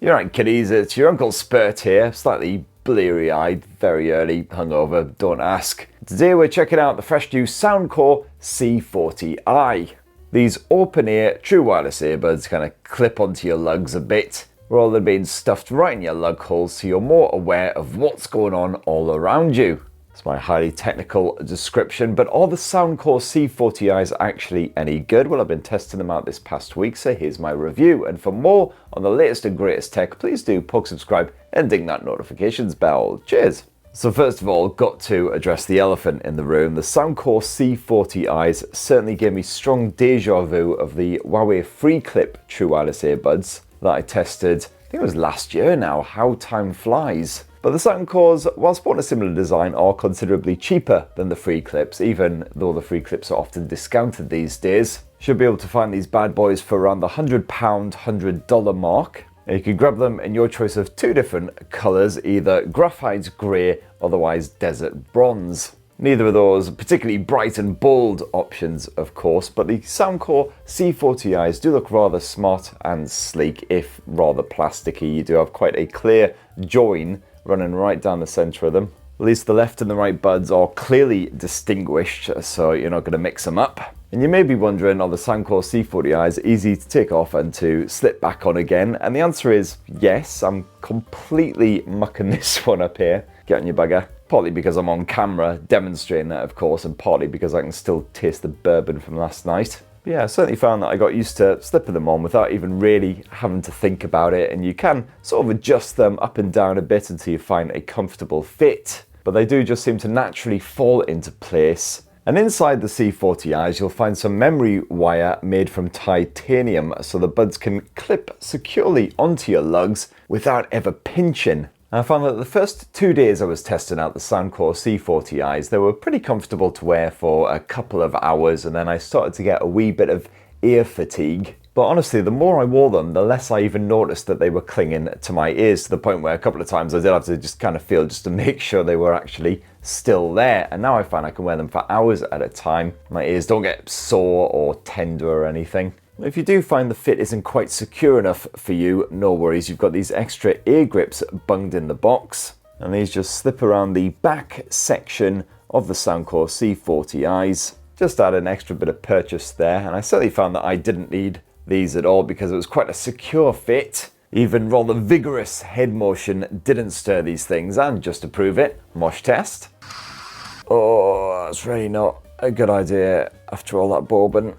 You're right, kiddies, it's your Uncle Spurt here, slightly bleary-eyed, very early, hungover, don't ask. Today we're checking out the fresh new Soundcore C40i. These open-ear, true wireless earbuds kind of clip onto your lugs a bit, rather than being stuffed right in your lug holes so you're more aware of what's going on all around you. It's my highly technical description, but are the Soundcore C40i's actually any good? Well, I've been testing them out this past week, so here's my review. And for more on the latest and greatest tech, please do poke subscribe and ding that notifications bell. Cheers! So first of all, got to address the elephant in the room. The Soundcore C40i's certainly gave me strong deja vu of the Huawei Freeclip true wireless earbuds that I tested, I think it was last year now. How time flies. But the Soundcores, while sporting a similar design, are considerably cheaper than the Freeclips, even though the Freeclips are often discounted these days. Should be able to find these bad boys for around the £100, $100 mark. And you can grab them in your choice of two different colours, either graphite grey, otherwise desert bronze. Neither of those particularly bright and bold options, of course, but the Soundcore C40i's do look rather smart and sleek, if rather plasticky. You do have quite a clear join running right down the centre of them. At least the left and the right buds are clearly distinguished, so you're not going to mix them up. And you may be wondering, are the Soundcore C40i's easy to take off and to slip back on again? And the answer is yes. I'm completely mucking this one up here. Get on your bugger. Partly because I'm on camera demonstrating that, of course, and partly because I can still taste the bourbon from last night. But yeah, I certainly found that I got used to slipping them on without even really having to think about it, and you can sort of adjust them up and down a bit until you find a comfortable fit. But they do just seem to naturally fall into place. And inside the C40i's you'll find some memory wire made from titanium, so the buds can clip securely onto your lugs without ever pinching. I found that the first 2 days I was testing out the Soundcore C40i's, they were pretty comfortable to wear for a couple of hours, and then I started to get a wee bit of ear fatigue. But honestly, the more I wore them, the less I even noticed that they were clinging to my ears, to the point where a couple of times I did have to just kind of feel just to make sure they were actually still there. And now I find I can wear them for hours at a time. My ears don't get sore or tender or anything. If you do find the fit isn't quite secure enough for you, no worries, you've got these extra ear grips bunged in the box, and these just slip around the back section of the Soundcore C40i's. Just add an extra bit of purchase there, and I certainly found that I didn't need these at all because it was quite a secure fit. Even rather vigorous head motion didn't stir these things, and just to prove it, mosh test. Oh, that's really not a good idea after all that bourbon.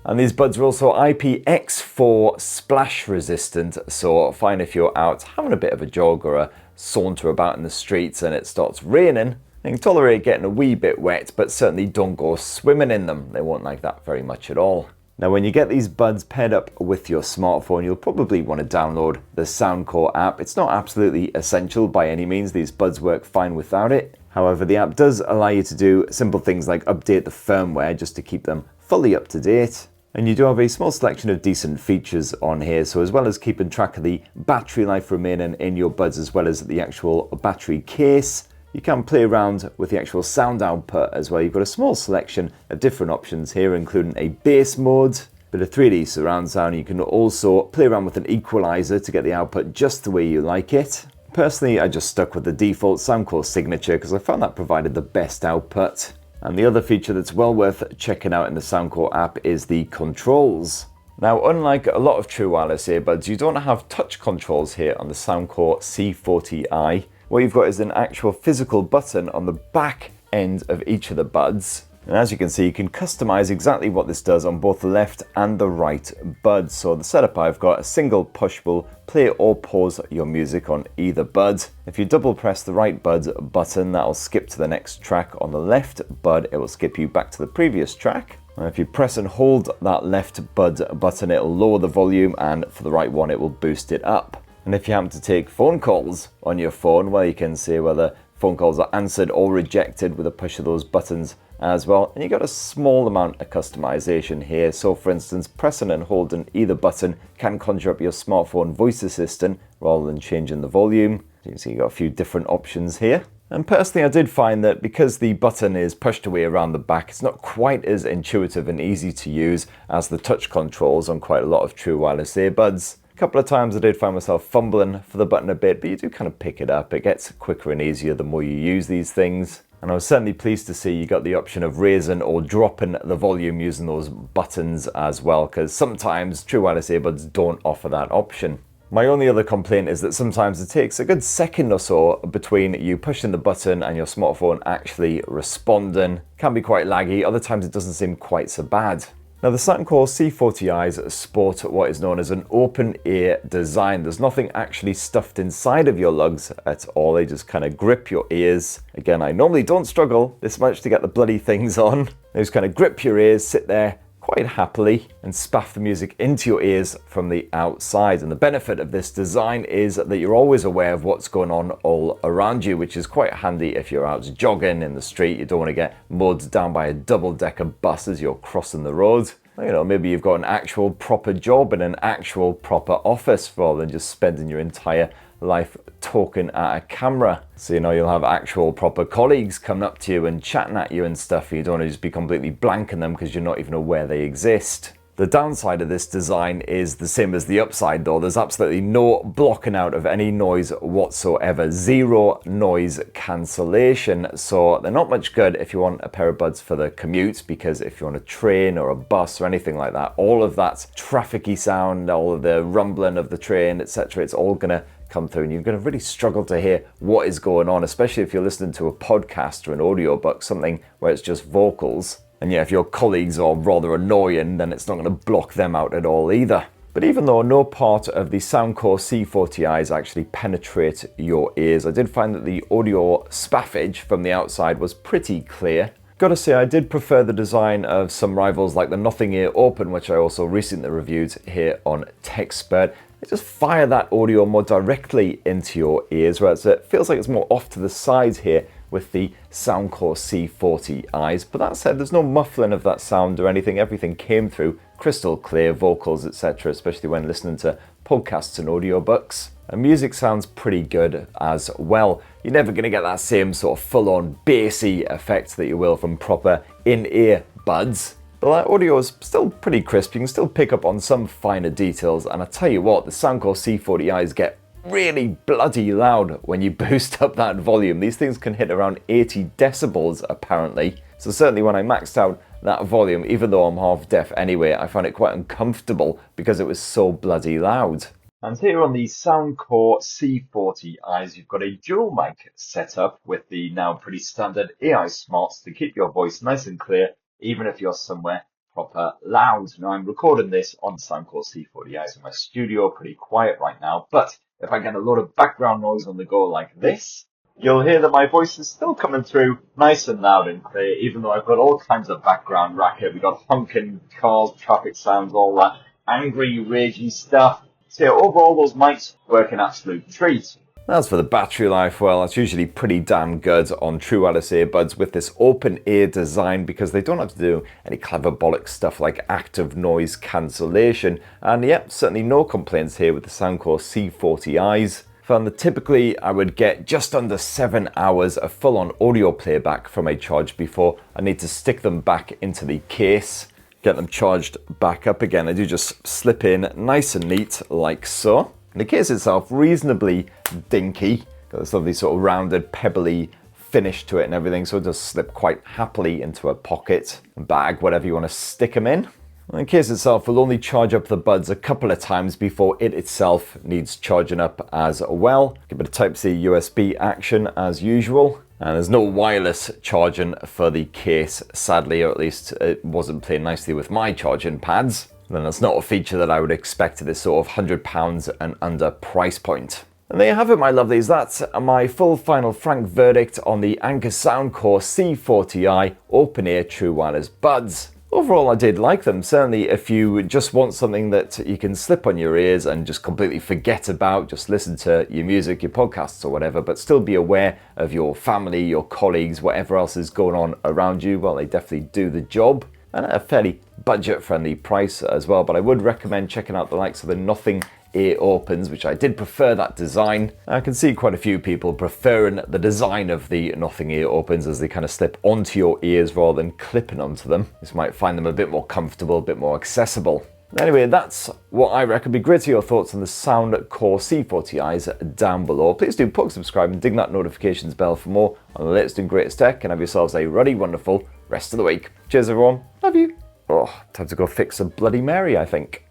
And these buds are also IPX4 splash resistant, so fine if you're out having a bit of a jog or a saunter about in the streets and it starts raining. You can tolerate getting a wee bit wet, but certainly don't go swimming in them. They won't like that very much at all. Now, when you get these buds paired up with your smartphone, you'll probably want to download the Soundcore app. It's not absolutely essential by any means. These buds work fine without it. However, the app does allow you to do simple things like update the firmware just to keep them fully up to date. And you do have a small selection of decent features on here, so as well as keeping track of the battery life remaining in your buds as well as the actual battery case, you can play around with the actual sound output as well. You've got a small selection of different options here, including a bass mode, bit of 3D surround sound. You can also play around with an equalizer to get the output just the way you like it. Personally, I just stuck with the default Soundcore signature because I found that provided the best output. And the other feature that's well worth checking out in the Soundcore app is the controls. Now, unlike a lot of true wireless earbuds, you don't have touch controls here on the Soundcore C40i. What you've got is an actual physical button on the back end of each of the buds. And as you can see, you can customize exactly what this does on both the left and the right buds. So the setup, I've got a single push will play or pause your music on either bud. If you double press the right bud button, that'll skip to the next track. On the left bud, it will skip you back to the previous track. And if you press and hold that left bud button, it'll lower the volume, and for the right one, it will boost it up. And if you happen to take phone calls on your phone, well, you can see whether phone calls are answered or rejected with a push of those buttons as well. And you got a small amount of customization here. So for instance, pressing and holding either button can conjure up your smartphone voice assistant rather than changing the volume. You can see you got a few different options here. And personally, I did find that because the button is pushed away around the back, it's not quite as intuitive and easy to use as the touch controls on quite a lot of true wireless earbuds. couple of times I did find myself fumbling for the button a bit, but you do kind of pick it up. It gets quicker and easier the more you use these things. And I was certainly pleased to see you got the option of raising or dropping the volume using those buttons as well, because sometimes true wireless earbuds don't offer that option. My only other complaint is that sometimes it takes a good second or so between you pushing the button and your smartphone actually responding. It can be quite laggy, other times it doesn't seem quite so bad. Now the Soundcore C40i's sport what is known as an open ear design. There's nothing actually stuffed inside of your lugs at all, they just kind of grip your ears. Again, I normally don't struggle this much to get the bloody things on. They just kind of grip your ears, sit there quite happily and spaff the music into your ears from the outside. And the benefit of this design is that you're always aware of what's going on all around you, which is quite handy if you're out jogging in the street. You don't want to get mowed down by a double-decker bus as you're crossing the road. You know, maybe you've got an actual proper job in an actual proper office rather than just spending your entire life talking at a camera. So you know you'll have actual proper colleagues coming up to you and chatting at you and stuff. You don't want to just be completely blanking them because you're not even aware they exist. The downside of this design is the same as the upside though. There's absolutely no blocking out of any noise whatsoever. Zero noise cancellation. So they're not much good if you want a pair of buds for the commute, because if you're on a train or a bus or anything like that, all of that trafficy sound, all of the rumbling of the train, etc., it's all gonna come through and you're going to really struggle to hear what is going on, especially if you're listening to a podcast or an audiobook, something where it's just vocals. And yeah, if your colleagues are rather annoying, then it's not going to block them out at all either. But even though no part of the Soundcore C40i's actually penetrate your ears, I did find that the audio spaffage from the outside was pretty clear. Gotta say, I did prefer the design of some rivals like the Nothing Ear Open, which I also recently reviewed here on TechSpert. They just fire that audio more directly into your ears, whereas it feels like it's more off to the sides here with the Soundcore C40i's. But that said, there's no muffling of that sound or anything. Everything came through crystal clear, vocals, etc., especially when listening to podcasts and audiobooks. And music sounds pretty good as well. You're never going to get that same sort of full-on bassy effect that you will from proper in-ear buds. But that audio is still pretty crisp. You can still pick up on some finer details. And I tell you what, the Soundcore C40i's get really bloody loud when you boost up that volume. These things can hit around 80 decibels apparently. So certainly when I maxed out that volume, even though I'm half deaf anyway, I found it quite uncomfortable because it was so bloody loud. And here on the Soundcore C40i's, you've got a dual mic setup with the now pretty standard AI smarts to keep your voice nice and clear, even if you're somewhere proper loud. Now I'm recording this on Soundcore C40i's in my studio, pretty quiet right now, but if I get a lot of background noise on the go like this, you'll hear that my voice is still coming through nice and loud and clear, even though I've got all kinds of background racket. We've got honking cars, traffic sounds, all that angry, ragey stuff. So yeah, overall those mics work an absolute treat. As for the battery life, well, it's usually pretty damn good on true wireless earbuds with this open ear design, because they don't have to do any clever bollock stuff like active noise cancellation. And yep, certainly no complaints here with the Soundcore C40i's. Found that typically I would get just under 7 hours of full-on audio playback from a charge before I need to stick them back into the case, get them charged back up again. I do just slip in nice and neat like so. And the case itself reasonably dinky, got this lovely sort of rounded pebbly finish to it and everything, so it does slip quite happily into a pocket, bag, whatever you want to stick them in. And the case itself will only charge up the buds a couple of times before it itself needs charging up as well. A bit of Type-C USB action as usual. And there's no wireless charging for the case, sadly, or at least it wasn't playing nicely with my charging pads. Then that's not a feature that I would expect at this sort of £100 and under price point. And there you have it, my lovelies. That's my full final frank verdict on the Anker Soundcore C40i open-ear true wireless buds. Overall, I did like them. Certainly, if you just want something that you can slip on your ears and just completely forget about, just listen to your music, your podcasts or whatever, but still be aware of your family, your colleagues, whatever else is going on around you, well, they definitely do the job. And at a fairly budget-friendly price as well, but I would recommend checking out the likes of the Nothing Ear Opens, which I did prefer that design. I can see quite a few people preferring the design of the Nothing Ear Opens as they kind of slip onto your ears rather than clipping onto them. This might find them a bit more comfortable, a bit more accessible. Anyway, that's what I reckon. Be great to hear your thoughts on the Soundcore C40i's down below. Please do subscribe and ding that notifications bell for more on the latest and greatest tech, and have yourselves a ruddy, wonderful rest of the week. Cheers, everyone. Love you. Oh, time to go fix a Bloody Mary, I think.